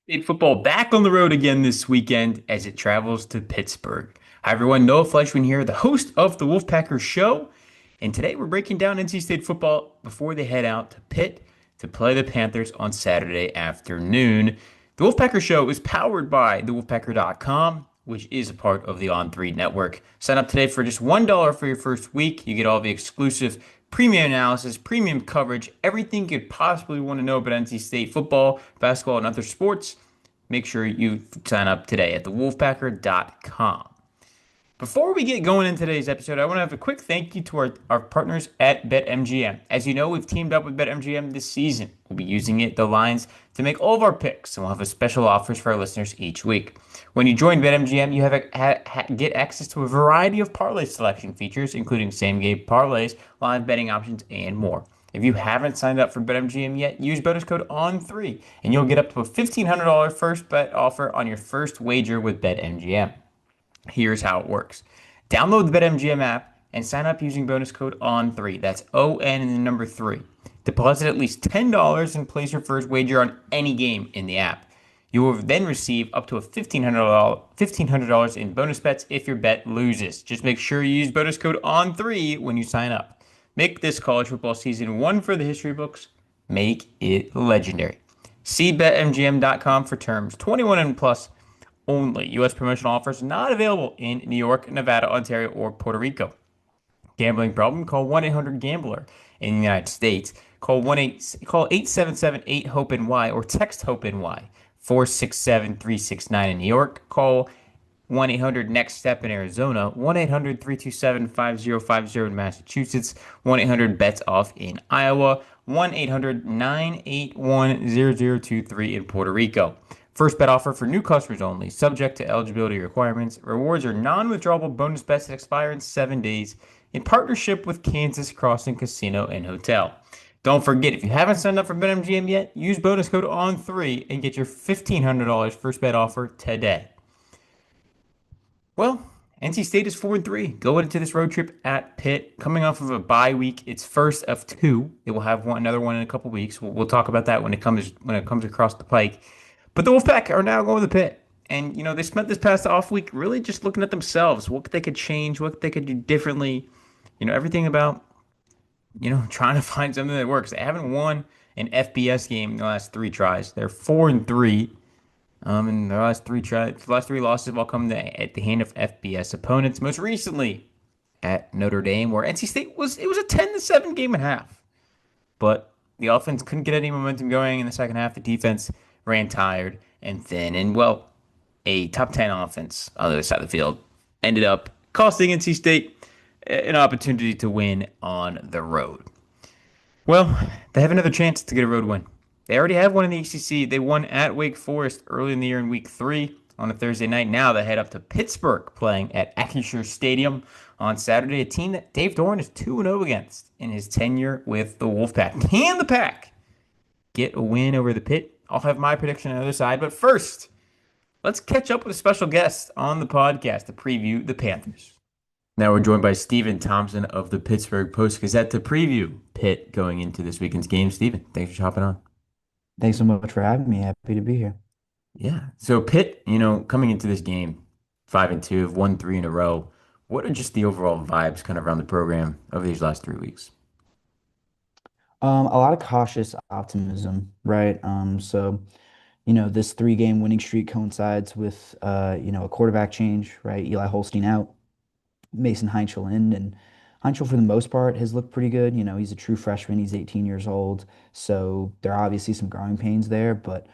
State football back on the road again this weekend as it travels to Pittsburgh. Hi everyone, Noah Fleischman here, the host of the Wolfpacker show. And today we're breaking down NC State football before they head out to Pitt to play the Panthers on Saturday afternoon. The Wolfpacker show is powered by thewolfpacker.com, which is a part of the On3 network. Sign up today for just $1 for your first week. You get all the exclusive premium analysis, premium coverage, everything you could possibly want to know about NC State football, basketball, and other sports. Make sure you sign up today at thewolfpacker.com. Before we get going in today's episode, I want to have a quick thank you to our partners at BetMGM. As you know, we've teamed up with BetMGM this season. We'll be using the lines, to make all of our picks, and we'll have a special offers for our listeners each week. When you join BetMGM, you get access to a variety of parlay selection features, including same-game parlays, live betting options, and more. If you haven't signed up for BetMGM yet, use bonus code ON3, and you'll get up to a $1,500 first bet offer on your first wager with BetMGM. Here's how it works. Download the BetMGM app and sign up using bonus code ON3. That's ON and the number 3. Deposit at least $10 and place your first wager on any game in the app. You will then receive up to a $1,500 in bonus bets if your bet loses. Just make sure you use bonus code ON3 when you sign up. Make this college football season one for the history books. Make it legendary. See BetMGM.com for terms. 21 and plus only. U.S. promotional offers not available in New York, Nevada, Ontario, or Puerto Rico. Gambling problem? Call 1-800-GAMBLER. In the United States, call 877-8-HOPE-NY or text HOPE-NY 467-369 in New York. Call 1-800-NEXT-STEP in Arizona, 1-800-327-5050 in Massachusetts, 1-800-BETS-OFF in Iowa, 1-800-981-0023 in Puerto Rico. First bet offer for new customers only, subject to eligibility requirements. Rewards are non-withdrawable bonus bets that expire in 7 days in partnership with Kansas Crossing Casino and Hotel. Don't forget, if you haven't signed up for BetMGM yet, use bonus code ON3 and get your $1,500 first bet offer today. Well, NC State is 4-3 going into this road trip at Pitt, coming off of a bye week. It's first of two. It will have another one in a couple weeks. We'll talk about that when it comes across the pike. But the Wolfpack are now going to Pitt, and they spent this past off week really just looking at themselves, what they could change, what they could do differently. Everything about trying to find something that works. They haven't won an FBS game in the last three tries. They're 4-3. And their last three losses have all come at the hand of FBS opponents. Most recently at Notre Dame, where NC State was a 10-7 game and a half, but the offense couldn't get any momentum going in the second half. The defense ran tired and thin, and a top 10 offense on the other side of the field ended up costing NC State an opportunity to win on the road. Well, they have another chance to get a road win. They already have one in the ACC. They won at Wake Forest early in the year in week 3 on a Thursday night. Now they head up to Pittsburgh playing at Acrisure Stadium on Saturday, a team that Dave Doran is 2-0 against in his tenure with the Wolfpack. Can the Pack get a win over the Pitt? I'll have my prediction on the other side. But first, let's catch up with a special guest on the podcast to preview the Panthers. Now we're joined by Stephen Thompson of the Pittsburgh Post-Gazette to preview Pitt going into this weekend's game. Stephen, thanks for hopping on. Thanks so much for having me. Happy to be here. Yeah. So Pitt, coming into this game, 5-2, have won three in a row. What are just the overall vibes kind of around the program over these last 3 weeks? A lot of cautious optimism, right? This three-game winning streak coincides with, a quarterback change, right? Eli Holstein out, Mason Heinchel in, and Heinchel, for the most part, has looked pretty good. He's a true freshman. He's 18 years old, so there are obviously some growing pains there, but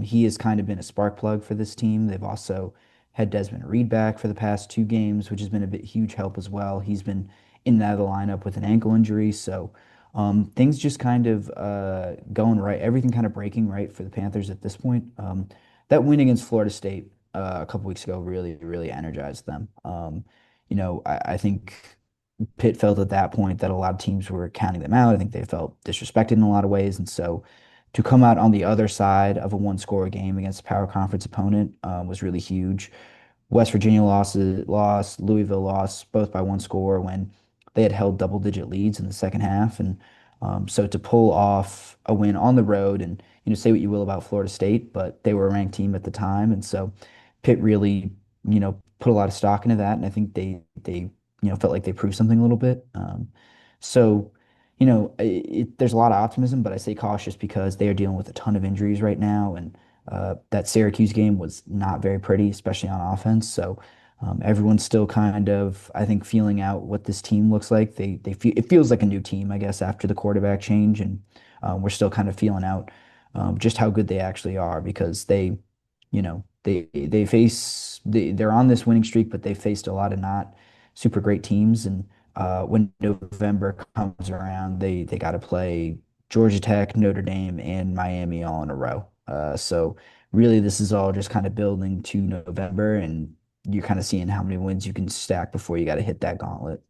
he has kind of been a spark plug for this team. They've also had Desmond Reed back for the past 2 games, which has been a huge help as well. He's been in and out of the lineup with an ankle injury, so things just kind of going right, everything kind of breaking right for the Panthers at this point. That win against Florida State a couple weeks ago really, really energized them. I think Pitt felt at that point that a lot of teams were counting them out. I think they felt disrespected in a lot of ways. And so to come out on the other side of a one-score game against a power conference opponent was really huge. West Virginia lost, Louisville lost, both by one score when they had held double-digit leads in the second half. And so to pull off a win on the road and, say what you will about Florida State, but they were a ranked team at the time, and so Pitt really, put a lot of stock into that, and I think they felt like they proved something a little bit. So, there's a lot of optimism, but I say cautious because they are dealing with a ton of injuries right now, and that Syracuse game was not very pretty, especially on offense. So everyone's still kind of, I think, feeling out what this team looks like. They feel it feels like a new team, I guess, after the quarterback change, and we're still kind of feeling out just how good they actually are because they're on this winning streak, but they faced a lot of not super great teams, and when November comes around, they got to play Georgia Tech, Notre Dame, and Miami all in a row. So really, this is all just kind of building to November, and you're kind of seeing how many wins you can stack before you got to hit that gauntlet.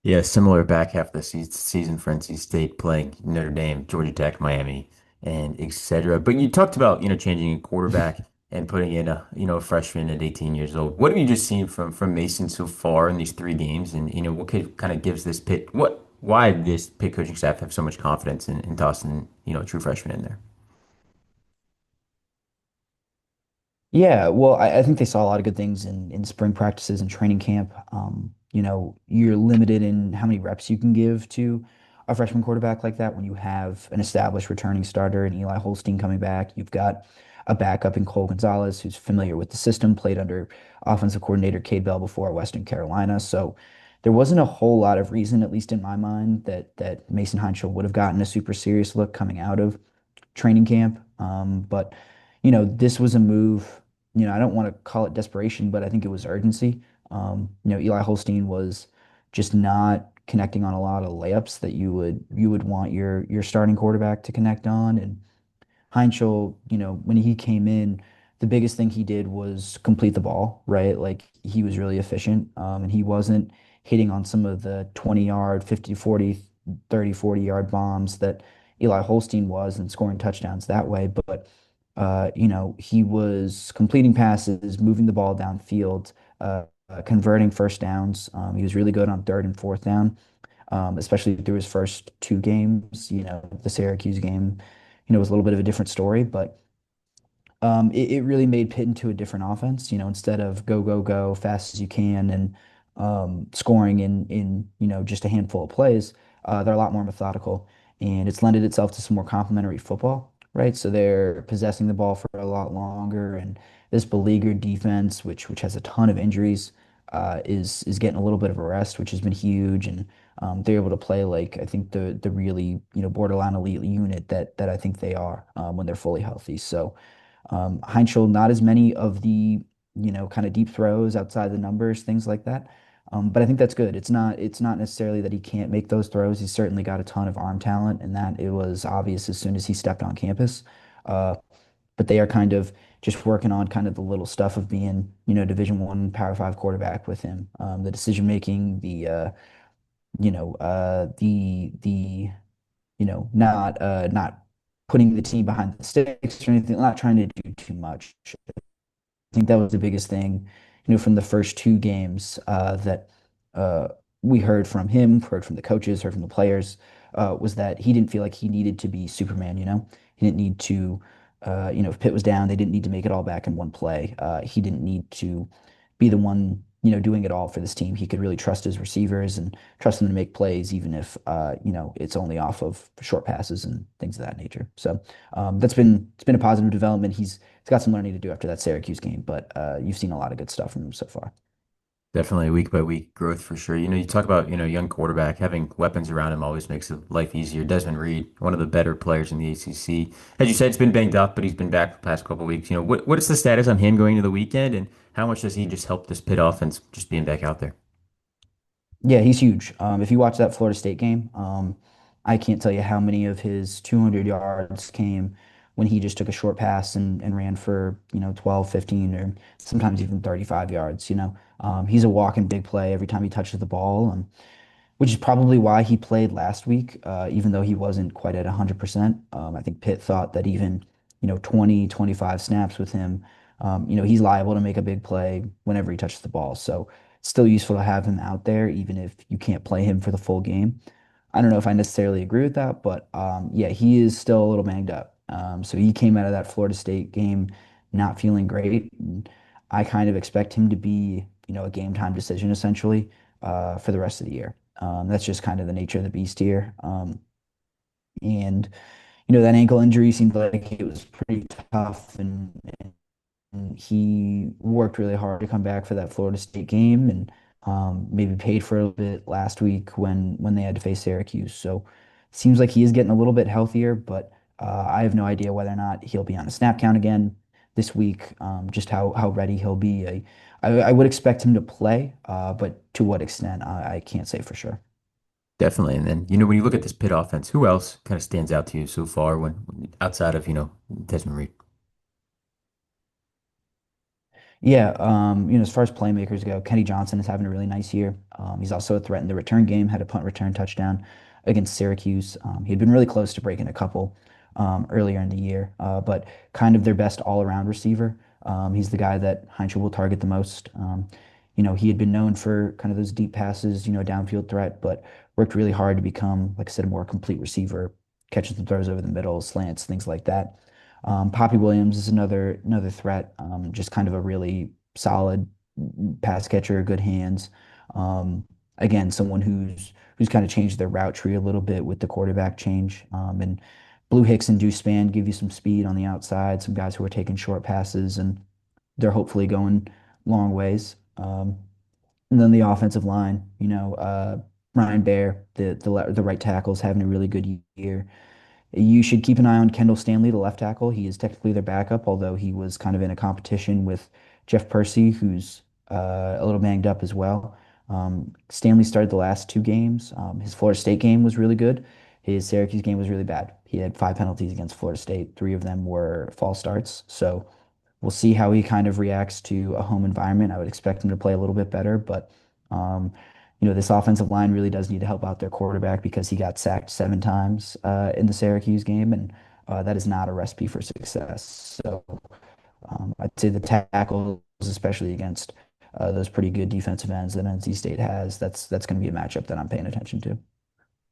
Yeah, similar back half of the season for NC State playing Notre Dame, Georgia Tech, Miami, and etc. But you talked about, changing a quarterback and putting in a freshman at 18 years old. What have you just seen from Mason so far in these three games? And, what could kind of gives this why this Pitt coaching staff have so much confidence in tossing, a true freshman in there? Yeah, well, I think they saw a lot of good things in spring practices and training camp. You're limited in how many reps you can give to a freshman quarterback like that when you have an established returning starter and Eli Holstein coming back. You've got a backup in Cole Gonzalez who's familiar with the system, played under offensive coordinator Cade Bell before at Western Carolina. So there wasn't a whole lot of reason, at least in my mind, that Mason Heinschel would have gotten a super serious look coming out of training camp. But this was a move. I don't want to call it desperation, but I think it was urgency. Eli Holstein was just not connecting on a lot of layups that you would want your starting quarterback to connect on. And Heinzel, when he came in, the biggest thing he did was complete the ball, right? Like he was really efficient, and he wasn't hitting on some of the 20-yard, 50, 40, 30, 40-yard bombs that Eli Holstein was and scoring touchdowns that way. But, he was completing passes, moving the ball downfield, converting first downs. He was really good on third and fourth down, especially through his first two games. The Syracuse game, was a little bit of a different story, but it really made Pitt into a different offense. Instead of go, go, go, fast as you can and scoring in just a handful of plays, they're a lot more methodical, and it's lended itself to some more complementary football, right? So they're possessing the ball for a lot longer, and this beleaguered defense, which has a ton of injuries, is getting a little bit of a rest, which has been huge, and they're able to play like I think the really borderline elite unit that I think they are when they're fully healthy. So. Heinkel, not as many of the, kind of deep throws outside the numbers, things like that. But I think that's good. It's not necessarily that he can't make those throws. He's certainly got a ton of arm talent, and that it was obvious as soon as he stepped on campus. Uh, but they are kind of just working on kind of the little stuff of being, Division I Power Five quarterback with him. The decision making, not putting the team behind the sticks or anything, not trying to do too much. I think that was the biggest thing, from the first two games that uh, we heard from him, heard from the coaches, heard from the players, was that he didn't feel like he needed to be Superman, He didn't need to, if Pitt was down, they didn't need to make it all back in one play. He didn't need to be the one, doing it all for this team. He could really trust his receivers and trust them to make plays, even if, it's only off of short passes and things of that nature. So it's been a positive development. He's got some learning to do after that Syracuse game, but you've seen a lot of good stuff from him so far. Definitely week by week growth for sure. You talk about, young quarterback, having weapons around him always makes life easier. Desmond Reed, one of the better players in the ACC. As you said, it's been banged up, but he's been back the past couple of weeks. What is the status on him going to the weekend, and how much does he just help this Pitt offense just being back out there? Yeah, he's huge. If you watch that Florida State game, I can't tell you how many of his 200 yards came when he just took a short pass and ran for, 12, 15, or sometimes even 35 yards, He's a walking big play every time he touches the ball. Which is probably why he played last week, even though he wasn't quite at 100%. I think Pitt thought that even, 20, 25 snaps with him, he's liable to make a big play whenever he touches the ball. So it's still useful to have him out there, even if you can't play him for the full game. I don't know if I necessarily agree with that, but yeah, he is still a little banged up. So he came out of that Florida State game not feeling great. And I kind of expect him to be, a game time decision essentially for the rest of the year. That's just kind of the nature of the beast here. And that ankle injury seemed like it was pretty tough, and he worked really hard to come back for that Florida State game, and maybe paid for a little bit last week when they had to face Syracuse. So seems like he is getting a little bit healthier, but I have no idea whether or not he'll be on a snap count again this week. Just how ready he'll be. I would expect him to play, but to what extent, I can't say for sure. Definitely. And then, when you look at this Pitt offense, who else kind of stands out to you so far outside of, Desmond Reed? Yeah, as far as playmakers go, Kenny Johnson is having a really nice year. He's also a threat in the return game, had a punt return touchdown against Syracuse. He had been really close to breaking a couple earlier in the year, but kind of their best all-around receiver. He's the guy that Heinz will target the most. He had been known for kind of those deep passes, downfield threat, but worked really hard to become, like I said, a more complete receiver, catches and throws over the middle, slants, things like that. Poppy Williams is another threat. Just kind of a really solid pass catcher, good hands. Again, someone who's kind of changed their route tree a little bit with the quarterback change. And Blue Hicks and Deuce Spann give you some speed on the outside, some guys who are taking short passes, and they're hopefully going long ways. And then the offensive line, Ryan Baer, the right tackle, is having a really good year. You should keep an eye on Kendall Stanley, the left tackle. He is technically their backup, although he was kind of in a competition with Jeff Percy, who's a little banged up as well. Stanley started the last two games. His Florida State game was really good. His Syracuse game was really bad. He had five penalties against Florida State. Three of them were false starts. So we'll see how he kind of reacts to a home environment. I would expect him to play a little bit better, but um, this offensive line really does need to help out their quarterback because he got sacked seven times in the Syracuse game, and that is not a recipe for success. So I'd say the tackles, especially against those pretty good defensive ends that NC State has, that's going to be a matchup that I'm paying attention to.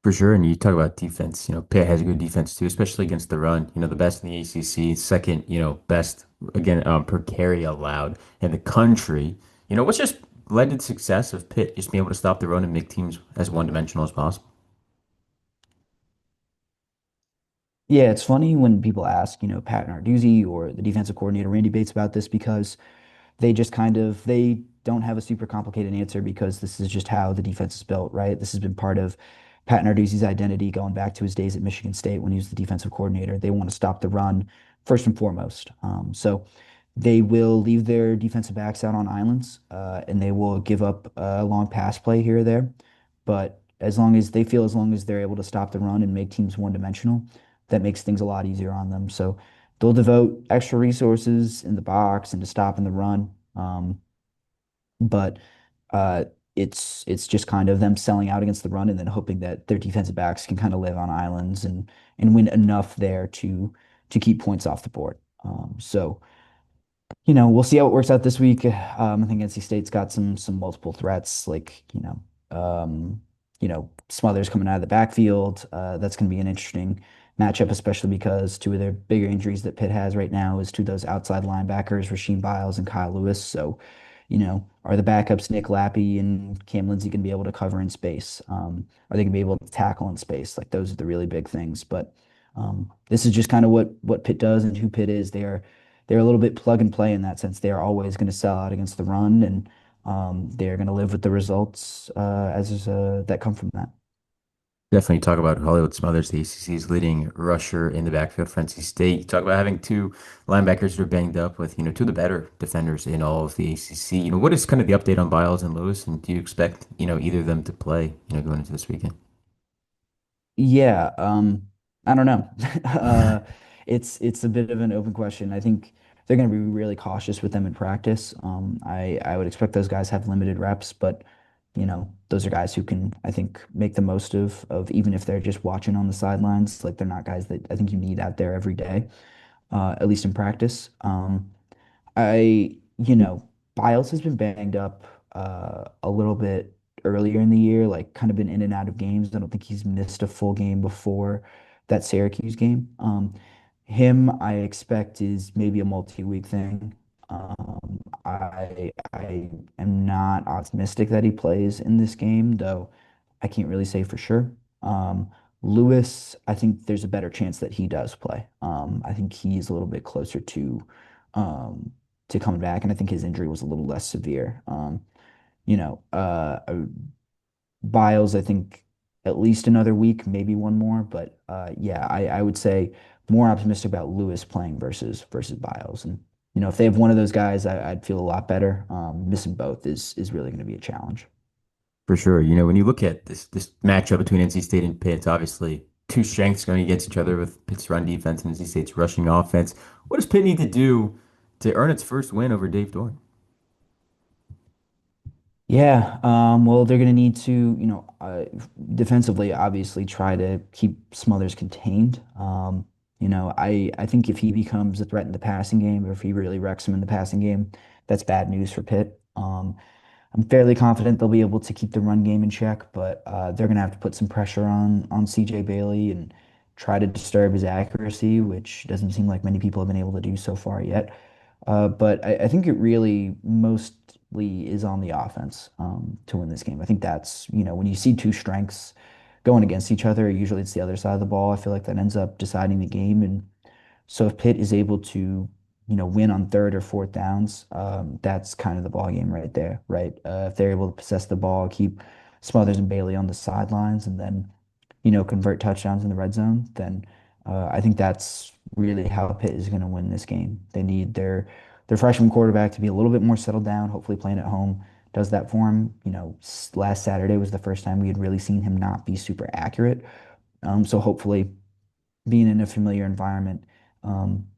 For sure. And you talk about defense, Pitt has a good defense too, especially against the run. The best in the ACC, second, best again per carry allowed in the country. What's just led to the success of Pitt just being able to stop the run and make teams as one-dimensional as possible? Yeah, it's funny when people ask, Pat Narduzzi or the defensive coordinator Randy Bates about this because they don't have a super complicated answer because this is just how the defense is built, right? This has been part of Pat Narduzzi's identity going back to his days at Michigan State when he was the defensive coordinator. They want to stop the run first and foremost. So they will leave their defensive backs out on islands, and they will give up a long pass play here or there. But as long as they're able to stop the run and make teams one-dimensional, that makes things a lot easier on them. So they'll devote extra resources in the box and to stopping the run. But uh, it's just kind of them selling out against the run and then hoping that their defensive backs can kind of live on islands and win enough there to keep points off the board. So we'll see how it works out this week. I think NC State's got some multiple threats, like Smothers coming out of the backfield. That's going to be an interesting matchup, especially because two of their bigger injuries that Pitt has right now is to those outside linebackers, Rasheem Biles and Kyle Lewis. So, are the backups Nick Lappy and Cam Lindsey going to be able to cover in space? Are they going to be able to tackle in space? Like those are the really big things. But this is just kind of what Pitt does and who Pitt is. They're a little bit plug and play in that sense. They are always going to sell out against the run, and they're going to live with the results that come from that. Definitely talk about Hollywood Smothers, the ACC's leading rusher in the backfield for NC State. You talk about having two linebackers that are banged up with, two of the better defenders in all of the ACC. What is kind of the update on Biles and Lewis, and do you expect, either of them to play, going into this weekend? Yeah, I don't know. It's a bit of an open question. I think they're going to be really cautious with them in practice. I would expect those guys have limited reps, but those are guys who can, I think, make the most of even if they're just watching on the sidelines. Like they're not guys that I think you need out there every day, at least in practice. I, you know, Biles has been banged up a little bit earlier in the year, like kind of been in and out of games. I don't think he's missed a full game before that Syracuse game. Him, I expect is maybe a multi-week thing. I am not optimistic that he plays in this game, though I can't really say for sure. Um, Lewis, I think there's a better chance that he does play. I think he's a little bit closer um, to coming back, and I think his injury was a little less severe. You know, Biles, I think at least another week, maybe one more. But yeah, I would say more optimistic about Lewis playing versus Biles. And if they have one of those guys, I'd feel a lot better. Missing both is really going to be a challenge. For sure. When you look at this matchup between NC State and Pitt, it's obviously two strengths going against each other with Pitt's run defense and NC State's rushing offense. What does Pitt need to do to earn its first win over Dave Doran? Yeah, well, they're going to need to, defensively, obviously, try to keep Smothers contained. I think if he becomes a threat in the passing game, or if he really wrecks him in the passing game, that's bad news for Pitt. I'm fairly confident they'll be able to keep the run game in check, but they're going to have to put some pressure on CJ Bailey and try to disturb his accuracy, which doesn't seem like many people have been able to do so far yet. But I think it really mostly is on the offense to win this game. I think that's, when you see two strengths going against each other, usually it's the other side of the ball. I feel like that ends up deciding the game. And so if Pitt is able to, win on third or fourth downs, that's kind of the ball game right there, right? If they're able to possess the ball, keep Smothers and Bailey on the sidelines, and then, convert touchdowns in the red zone, then I think that's really how Pitt is going to win this game. They need their freshman quarterback to be a little bit more settled down, hopefully playing at home does that for him. Last Saturday was the first time we had really seen him not be super accurate. So hopefully being in a familiar environment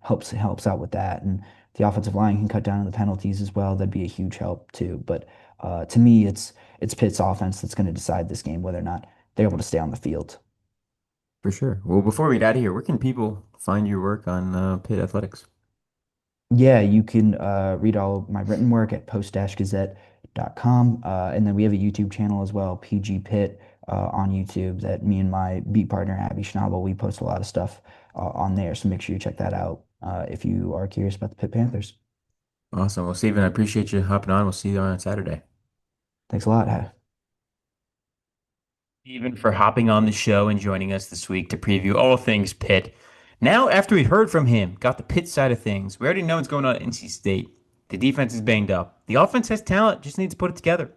helps out with that. And if the offensive line can cut down on the penalties as well, that'd be a huge help too. But to me, it's Pitt's offense that's going to decide this game, whether or not they're able to stay on the field. For sure. Well, before we get out of here, where can people find your work on Pitt athletics? Yeah, you can read all of my written work at post-gazette.com. And then we have a YouTube channel as well, PG Pitt, on YouTube, that me and my beat partner, Abby Schnabel, we post a lot of stuff on there. So make sure you check that out if you are curious about the Pitt Panthers. Awesome. Well, Steven, I appreciate you hopping on. We'll see you on Saturday. Thanks a lot. Steven, for hopping on the show and joining us this week to preview all things Pitt. Now, after we heard from him, got the Pitt side of things, we already know what's going on at NC State. The defense is banged up. The offense has talent, just needs to put it together.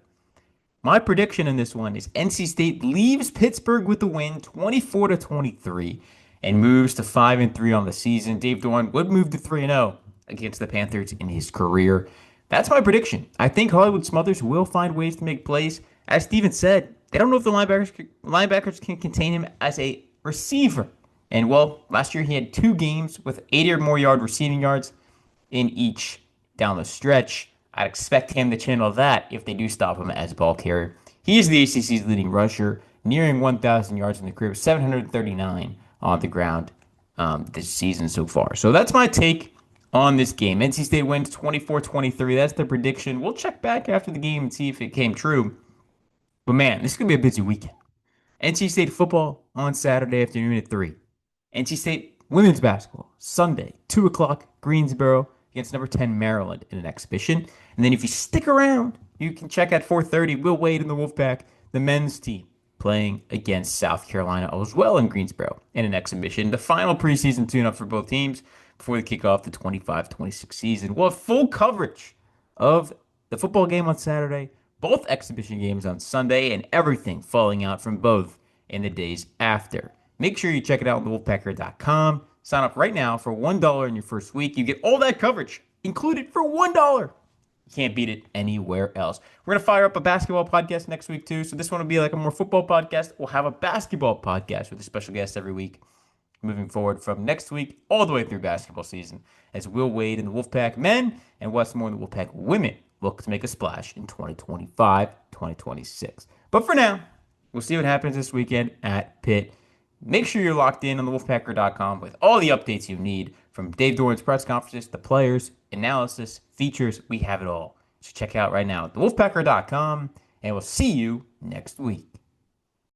My prediction in this one is NC State leaves Pittsburgh with the win 24 to 23 and moves to 5-3 on the season. Dave Doran would move to 3-0 against the Panthers in his career. That's my prediction. I think Hollywood Smothers will find ways to make plays. As Steven said, they don't know if the linebackers can contain him as a receiver. And well, last year he had 2 games with 80 or more receiving yards in each down the stretch. I'd expect him to channel that if they do stop him as ball carrier. He is the ACC's leading rusher, nearing 1,000 yards in the career, 739 on the ground this season so far. So that's my take on this game. NC State wins 24-23. That's the prediction. We'll check back after the game and see if it came true. But man, this is going to be a busy weekend. NC State football on Saturday afternoon at 3. NC State women's basketball Sunday, 2 o'clock, Greensboro against number 10 Maryland in an exhibition. And then if you stick around, you can check at 4:30 Will Wade and the Wolfpack, the men's team, playing against South Carolina as well in Greensboro in an exhibition. The final preseason tune-up for both teams before they kick off the 25-26 season. We'll have full coverage of the football game on Saturday, both exhibition games on Sunday, and everything falling out from both in the days after. Make sure you check it out on wolfpacker.com. Sign up right now for $1 in your first week. You get all that coverage included for $1. You can't beat it anywhere else. We're going to fire up a basketball podcast next week, too. So this one will be like a more football podcast. We'll have a basketball podcast with a special guest every week moving forward from next week all the way through basketball season as Will Wade and the Wolfpack men and Westmore and the Wolfpack women look to make a splash in 2025, 2026. But for now, we'll see what happens this weekend at Pitt. Make sure you're locked in on the Wolfpacker.com with all the updates you need from Dave Doran's press conferences, the players, analysis, features. We have it all. So check it out right now at thewolfpacker.com, and we'll see you next week.